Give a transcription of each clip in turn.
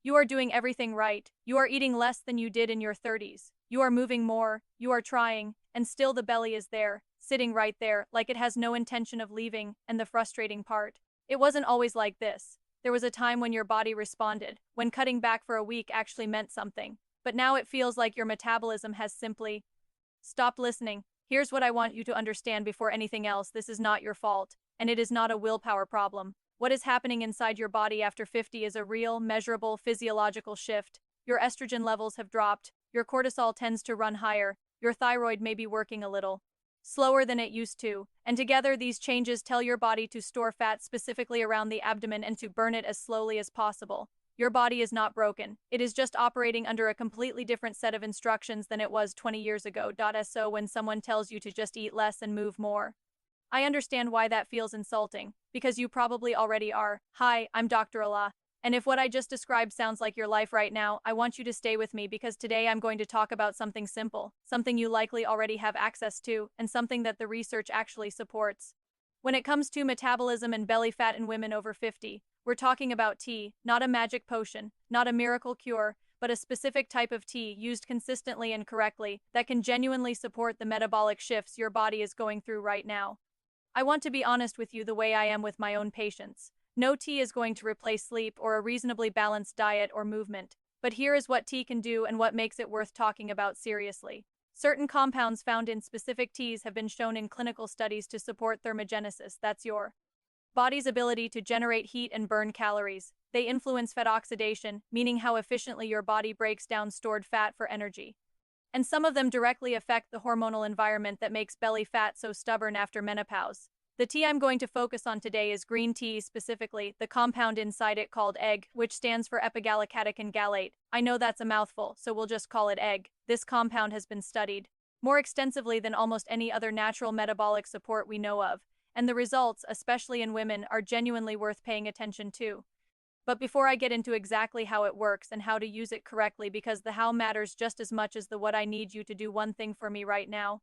You are doing everything right. You are eating less than you did in your 30s. You are moving more, you are trying, and still the belly is there, sitting right there, like it has no intention of leaving, and the frustrating part. It wasn't always like this. There was a time when your body responded, when cutting back for a week actually meant something. But now it feels like your metabolism has simply stopped listening. Here's what I want you to understand before anything else: this is not your fault, and it is not a willpower problem. What is happening inside your body after 50 is a real, measurable physiological shift. Your estrogen levels have dropped, your cortisol tends to run higher, your thyroid may be working a little slower than it used to, and together these changes tell your body to store fat specifically around the abdomen and to burn it as slowly as possible. Your body is not broken. It is just operating under a completely different set of instructions than it was 20 years ago. So when someone tells you to just eat less and move more, I understand why that feels insulting, because you probably already are. Hi, I'm Dr. Ayla, and if what I just described sounds like your life right now, I want you to stay with me because today I'm going to talk about something simple, something you likely already have access to, and something that the research actually supports. When it comes to metabolism and belly fat in women over 50, we're talking about tea, not a magic potion, not a miracle cure, but a specific type of tea used consistently and correctly that can genuinely support the metabolic shifts your body is going through right now. I want to be honest with you the way I am with my own patients. No tea is going to replace sleep or a reasonably balanced diet or movement, but here is what tea can do and what makes it worth talking about seriously. Certain compounds found in specific teas have been shown in clinical studies to support thermogenesis, that's your body's ability to generate heat and burn calories. They influence fat oxidation, meaning how efficiently your body breaks down stored fat for energy. And some of them directly affect the hormonal environment that makes belly fat so stubborn after menopause. The tea I'm going to focus on today is green tea, specifically the compound inside it called egg, which stands for epigallocatechin gallate. I know that's a mouthful, so we'll just call it egg. This compound has been studied more extensively than almost any other natural metabolic support we know of, and the results, especially in women, are genuinely worth paying attention to. But before I get into exactly how it works and how to use it correctly, because the how matters just as much as the what, I need you to do one thing for me right now.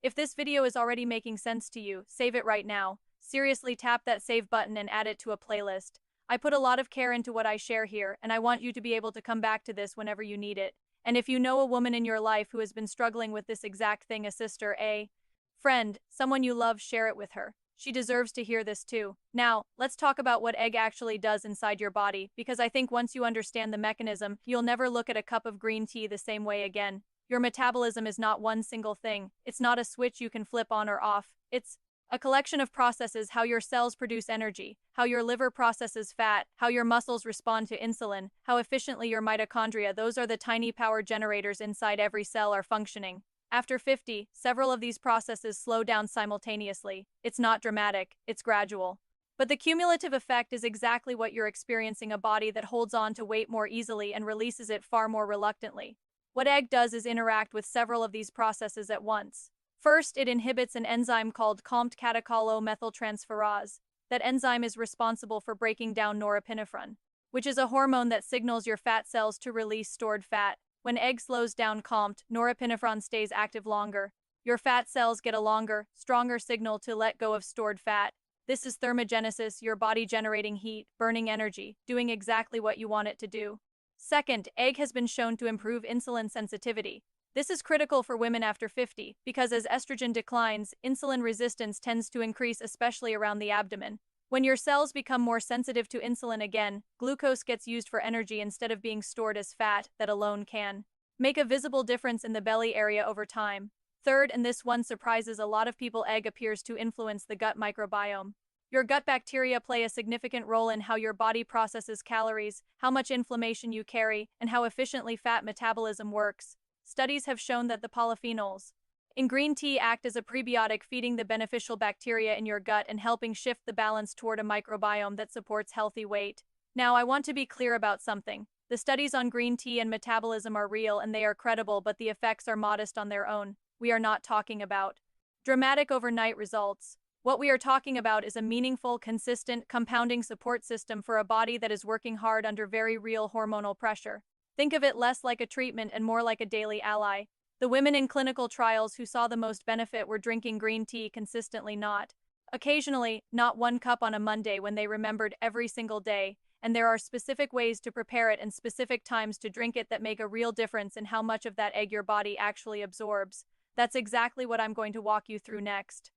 If this video is already making sense to you, save it right now. Seriously, tap that save button and add it to a playlist. I put a lot of care into what I share here, and I want you to be able to come back to this whenever you need it. And if you know a woman in your life who has been struggling with this exact thing, a sister, a friend, someone you love, share it with her. She deserves to hear this too. Now, let's talk about what egg actually does inside your body, because I think once you understand the mechanism, you'll never look at a cup of green tea the same way again. Your metabolism is not one single thing. It's not a switch you can flip on or off. It's a collection of processes: how your cells produce energy, how your liver processes fat, how your muscles respond to insulin, how efficiently your mitochondria, those are the tiny power generators inside every cell, are functioning. After 50, several of these processes slow down simultaneously. It's not dramatic, it's gradual. But the cumulative effect is exactly what you're experiencing: a body that holds on to weight more easily and releases it far more reluctantly. What egg does is interact with several of these processes at once. First, it inhibits an enzyme called COMT catechol-O-methyltransferase. That enzyme is responsible for breaking down norepinephrine, which is a hormone that signals your fat cells to release stored fat. When egg slows down COMT, norepinephrine stays active longer. Your fat cells get a longer, stronger signal to let go of stored fat. This is thermogenesis, your body generating heat, burning energy, doing exactly what you want it to do. Second, egg has been shown to improve insulin sensitivity. This is critical for women after 50, because as estrogen declines, insulin resistance tends to increase, especially around the abdomen. When your cells become more sensitive to insulin again, glucose gets used for energy instead of being stored as fat. That alone can make a visible difference in the belly area over time. Third, and this one surprises a lot of people, egg appears to influence the gut microbiome. Your gut bacteria play a significant role in how your body processes calories, how much inflammation you carry, and how efficiently fat metabolism works. Studies have shown that the polyphenols in green tea act as a prebiotic, feeding the beneficial bacteria in your gut and helping shift the balance toward a microbiome that supports healthy weight. Now, I want to be clear about something. The studies on green tea and metabolism are real and they are credible, but the effects are modest on their own. We are not talking about dramatic overnight results. What we are talking about is a meaningful, consistent, compounding support system for a body that is working hard under very real hormonal pressure. Think of it less like a treatment and more like a daily ally. The women in clinical trials who saw the most benefit were drinking green tea consistently, not occasionally, not one cup on a Monday when they remembered every single day, and there are specific ways to prepare it and specific times to drink it that make a real difference in how much of that egg your body actually absorbs. That's exactly what I'm going to walk you through next.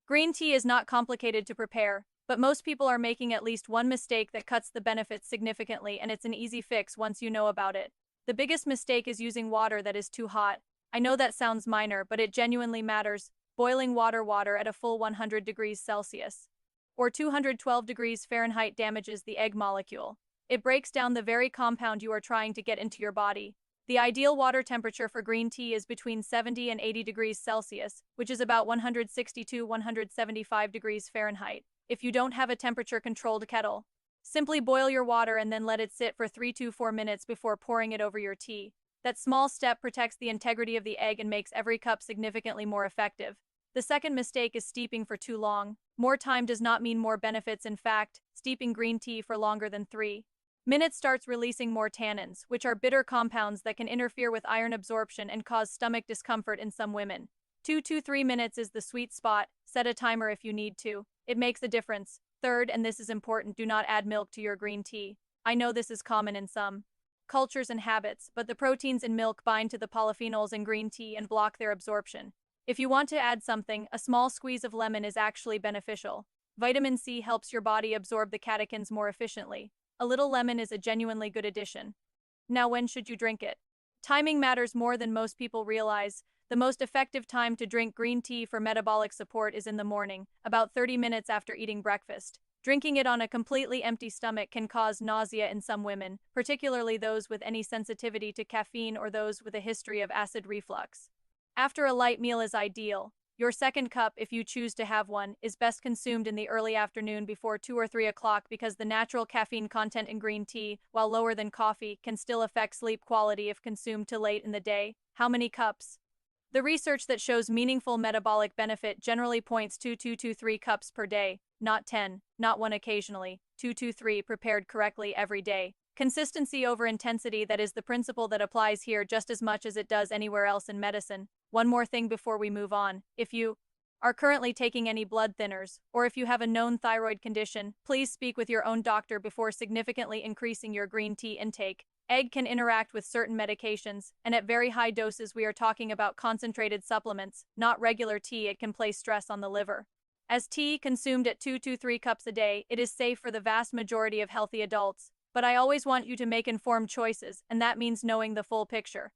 Green tea is not complicated to prepare, but most people are making at least one mistake that cuts the benefits significantly, and it's an easy fix once you know about it. The biggest mistake is using water that is too hot. I know that sounds minor, but it genuinely matters. Boiling water at a full 100 degrees Celsius or 212 degrees Fahrenheit damages the egg molecule. It breaks down the very compound you are trying to get into your body. The ideal water temperature for green tea is between 70 and 80 degrees Celsius, which is about 162 to 175 degrees Fahrenheit. If you don't have a temperature-controlled kettle, simply boil your water and then let it sit for 3 to 4 minutes before pouring it over your tea. That small step protects the integrity of the egg and makes every cup significantly more effective. The second mistake is steeping for too long. More time does not mean more benefits. In fact, steeping green tea for longer than 3 minutes starts releasing more tannins, which are bitter compounds that can interfere with iron absorption and cause stomach discomfort in some women. 2 to 3 minutes is the sweet spot. Set a timer if you need to. It makes a difference. Third, and this is important, do not add milk to your green tea. I know this is common in some cultures and habits, but the proteins in milk bind to the polyphenols in green tea and block their absorption. If you want to add something, a small squeeze of lemon is actually beneficial. Vitamin C helps your body absorb the catechins more efficiently. A little lemon is a genuinely good addition. Now, when should you drink it? Timing matters more than most people realize. The most effective time to drink green tea for metabolic support is in the morning, about 30 minutes after eating breakfast. Drinking it on a completely empty stomach can cause nausea in some women, particularly those with any sensitivity to caffeine or those with a history of acid reflux. After a light meal is ideal. Your second cup, if you choose to have one, is best consumed in the early afternoon before 2 or 3 o'clock because the natural caffeine content in green tea, while lower than coffee, can still affect sleep quality if consumed too late in the day. How many cups? The research that shows meaningful metabolic benefit generally points to 2 to 3 cups per day, not 10, not 1 occasionally, 2 to 3 prepared correctly every day. Consistency over intensity, that is the principle that applies here just as much as it does anywhere else in medicine. One more thing before we move on. If you are currently taking any blood thinners, or if you have a known thyroid condition, please speak with your own doctor before significantly increasing your green tea intake. Egg can interact with certain medications, and at very high doses we are talking about concentrated supplements, not regular tea. It can place stress on the liver. As tea consumed at 2 to 3 cups a day, it is safe for the vast majority of healthy adults. But I always want you to make informed choices, and that means knowing the full picture.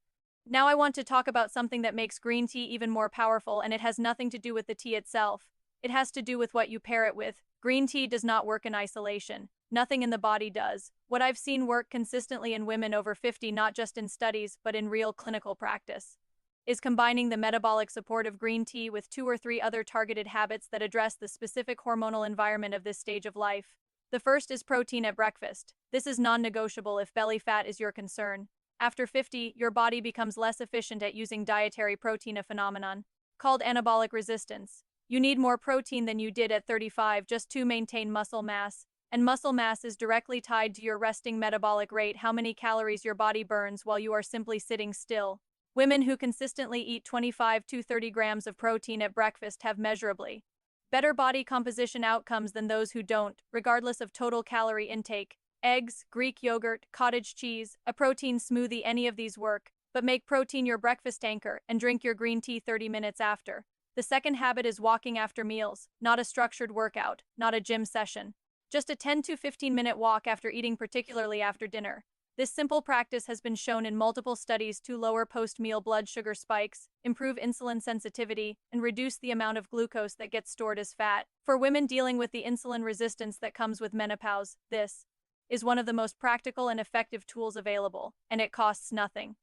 Now I want to talk about something that makes green tea even more powerful, and it has nothing to do with the tea itself. It has to do with what you pair it with. Green tea does not work in isolation. Nothing in the body does. What I've seen work consistently in women over 50, not just in studies, but in real clinical practice, is combining the metabolic support of green tea with 2 or 3 other targeted habits that address the specific hormonal environment of this stage of life. The first is protein at breakfast. This is non-negotiable if belly fat is your concern. After 50, your body becomes less efficient at using dietary protein, a phenomenon called anabolic resistance. You need more protein than you did at 35 just to maintain muscle mass. And muscle mass is directly tied to your resting metabolic rate, how many calories your body burns while you are simply sitting still. Women who consistently eat 25 to 30 grams of protein at breakfast have measurably better body composition outcomes than those who don't, regardless of total calorie intake. Eggs, Greek yogurt, cottage cheese, a protein smoothie, any of these work, but make protein your breakfast anchor and drink your green tea 30 minutes after. The second habit is walking after meals, not a structured workout, not a gym session. Just a 10 to 15-minute walk after eating, particularly after dinner. This simple practice has been shown in multiple studies to lower post-meal blood sugar spikes, improve insulin sensitivity, and reduce the amount of glucose that gets stored as fat. For women dealing with the insulin resistance that comes with menopause, this is one of the most practical and effective tools available, and it costs nothing.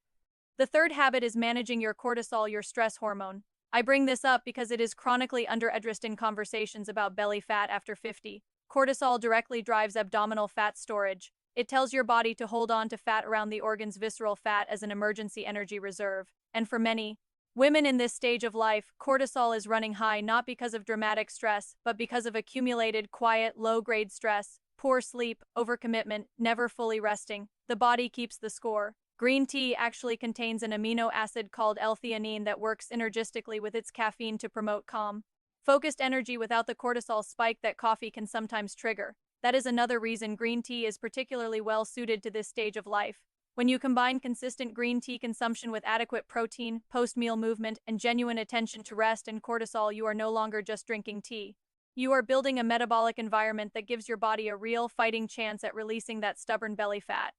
The third habit is managing your cortisol, your stress hormone. I bring this up because it is chronically underaddressed in conversations about belly fat after 50. Cortisol directly drives abdominal fat storage. It tells your body to hold on to fat around the organ's visceral fat as an emergency energy reserve. And for many women in this stage of life, cortisol is running high not because of dramatic stress, but because of accumulated, quiet, low-grade stress, poor sleep, overcommitment, never fully resting. The body keeps the score. Green tea actually contains an amino acid called L-theanine that works synergistically with its caffeine to promote calm, focused energy without the cortisol spike that coffee can sometimes trigger. That is another reason green tea is particularly well suited to this stage of life. When you combine consistent green tea consumption with adequate protein, post-meal movement, and genuine attention to rest and cortisol, you are no longer just drinking tea. You are building a metabolic environment that gives your body a real fighting chance at releasing that stubborn belly fat.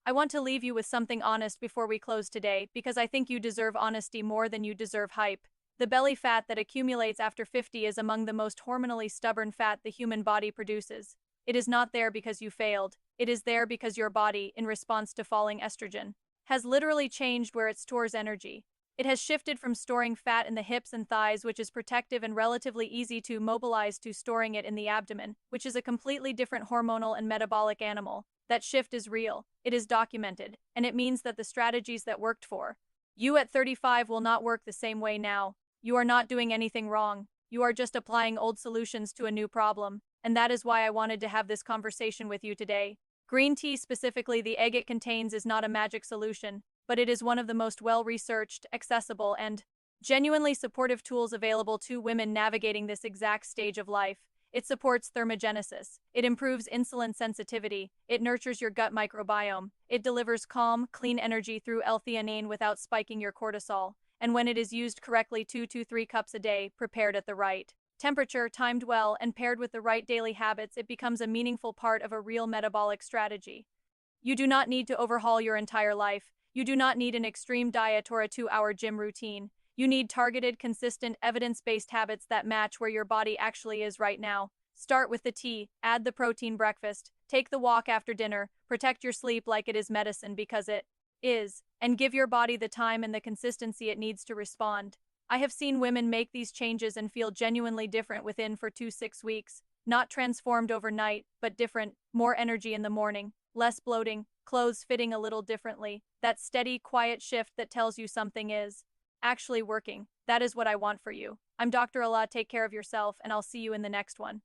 I want to leave you with something honest before we close today, because I think you deserve honesty more than you deserve hype. The belly fat that accumulates after 50 is among the most hormonally stubborn fat the human body produces. It is not there because you failed. It is there because your body, in response to falling estrogen, has literally changed where it stores energy. It has shifted from storing fat in the hips and thighs, which is protective and relatively easy to mobilize, to storing it in the abdomen, which is a completely different hormonal and metabolic animal. That shift is real, it is documented, and it means that the strategies that worked for you at 35 will not work the same way now. You are not doing anything wrong. You are just applying old solutions to a new problem, and that is why I wanted to have this conversation with you today. Green tea, specifically the egg it contains, is not a magic solution, but it is one of the most well-researched, accessible, and genuinely supportive tools available to women navigating this exact stage of life. It supports thermogenesis. It improves insulin sensitivity. It nurtures your gut microbiome. It delivers calm, clean energy through L-theanine without spiking your cortisol. And when it is used correctly, 2 to 3 cups a day, prepared at the right temperature, timed well, and paired with the right daily habits, it becomes a meaningful part of a real metabolic strategy. You do not need to overhaul your entire life. You do not need an extreme diet or a 2-hour gym routine. You need targeted, consistent, evidence-based habits that match where your body actually is right now. Start with the tea, add the protein breakfast, take the walk after dinner, protect your sleep like it is medicine because it is, and give your body the time and the consistency it needs to respond. I have seen women make these changes and feel genuinely different within 4 to 6 weeks. Not transformed overnight, but different, more energy in the morning, less bloating, clothes fitting a little differently. That steady, quiet shift that tells you something is actually working. That is what I want for you. I'm Dr. Ayla. Take care of yourself, and I'll see you in the next one.